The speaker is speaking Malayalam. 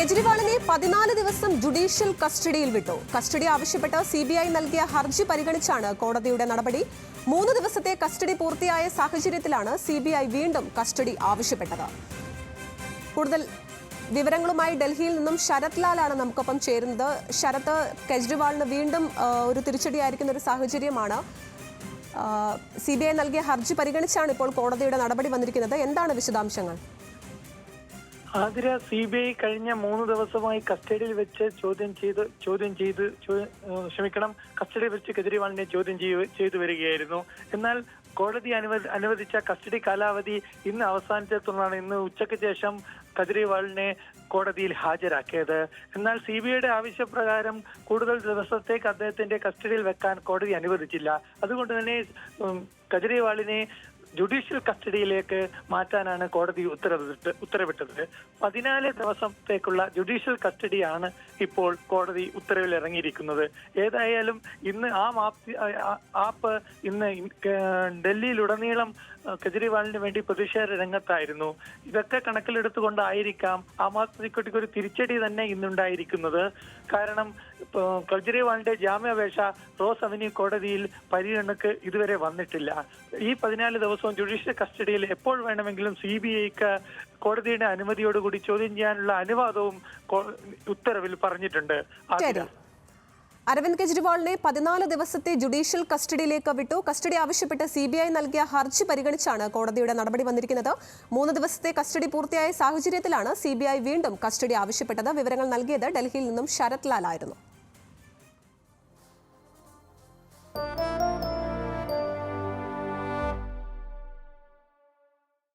കേജ്രിവാളിനെ 14 ദിവസം ജുഡീഷ്യൽ കസ്റ്റഡിയിൽ വിട്ടു. കസ്റ്റഡി ആവശ്യപ്പെട്ട് CBI നൽകിയ ഹർജി പരിഗണിച്ചാണ് കോടതിയുടെ നടപടി. 3 ദിവസത്തെ കസ്റ്റഡി പൂർത്തിയായ സാഹചര്യത്തിലാണ് CBI വീണ്ടും കസ്റ്റഡി ആവശ്യപ്പെട്ടത്. കൂടുതൽ വിവരങ്ങളുമായി ഡൽഹിയിൽ നിന്നും ശരത് ലാലാണ് നമുക്കൊപ്പം ചേരുന്നത്. ശരത്, കേജ്രിവാളിന് വീണ്ടും ഒരു തിരിച്ചടിയായിരിക്കുന്ന ഒരു സാഹചര്യമാണ്. CBI നൽകിയ ഹർജി പരിഗണിച്ചാണ് ഇപ്പോൾ കോടതിയുടെ നടപടി വന്നിരിക്കുന്നത്. എന്താണ് വിശദാംശങ്ങൾ? ആതിര, CBI കഴിഞ്ഞ 3 ദിവസമായി കസ്റ്റഡിയിൽ വെച്ച് കസ്റ്റഡിയിൽ വെച്ച് കേജ്രിവാളിനെ ചോദ്യം ചെയ്തു വരികയായിരുന്നു. എന്നാൽ കോടതി അനുവദിച്ച കസ്റ്റഡി കാലാവധി ഇന്ന് അവസാനിച്ചെത്തുന്നതാണ്. ഇന്ന് ഉച്ചയ്ക്ക് ശേഷം കേജ്രിവാളിനെ കോടതിയിൽ ഹാജരാക്കിയത്. എന്നാൽ CBIയുടെ ആവശ്യപ്രകാരം കൂടുതൽ ദിവസത്തേക്ക് അദ്ദേഹത്തിന്റെ കസ്റ്റഡിയിൽ വെക്കാൻ കോടതി അനുവദിച്ചില്ല. അതുകൊണ്ട് തന്നെ കേജ്രിവാളിനെ ജുഡീഷ്യൽ കസ്റ്റഡിയിലേക്ക് മാറ്റാനാണ് കോടതി ഉത്തരവിട്ടത്. 14 ദിവസത്തേക്കുള്ള ജുഡീഷ്യൽ കസ്റ്റഡിയാണ് ഇപ്പോൾ കോടതി ഉത്തരവിൽ ഇറങ്ങിയിരിക്കുന്നത്. ഏതായാലും ഇന്ന് ആപ്പ് ഇന്ന് ഡൽഹിയിലുടനീളം കേജ്രിവാളിന് വേണ്ടി പ്രതിഷേധ രംഗത്തായിരുന്നു. ഇതൊക്കെ കണക്കിലെടുത്തുകൊണ്ടായിരിക്കാം ആം ആദ്മി പാർട്ടിക്ക് ഒരു തിരിച്ചടി തന്നെ ഇന്നുണ്ടായിരിക്കുന്നത്. കാരണം കേജ്രിവാളിന്റെ ജാമ്യാപേക്ഷ റോസ് അവന്യൂ കോടതിയിൽ പരിഗണനക്ക് ഇതുവരെ വന്നിട്ടില്ല. ഈ 14 ദിവസവും ജുഡീഷ്യൽ കസ്റ്റഡിയിൽ എപ്പോൾ വേണമെങ്കിലും CBIക്ക് കോടതിയുടെ അനുമതിയോടുകൂടി ചോദ്യം ചെയ്യാനുള്ള അനുവാദവും ഉത്തരവിൽ പറഞ്ഞിട്ടുണ്ട്. അരവിന്ദ് കെജ്രിവാളിനെ 14 ദിവസത്തെ ജുഡീഷ്യൽ കസ്റ്റഡിയിലേക്ക് വിട്ടു. കസ്റ്റഡി ആവശ്യപ്പെട്ട് CBI നൽകിയ ഹർജി പരിഗണിച്ചാണ് കോടതിയുടെ നടപടി വന്നിരിക്കുന്നത്. 3 ദിവസത്തെ കസ്റ്റഡി പൂർത്തിയായ സാഹചര്യത്തിലാണ് CBI വീണ്ടും കസ്റ്റഡി ആവശ്യപ്പെട്ടത്. വിവരങ്ങൾ നൽകിയത് ഡൽഹിയിൽ നിന്നും ശരത് ലാൽ ആയിരുന്നു.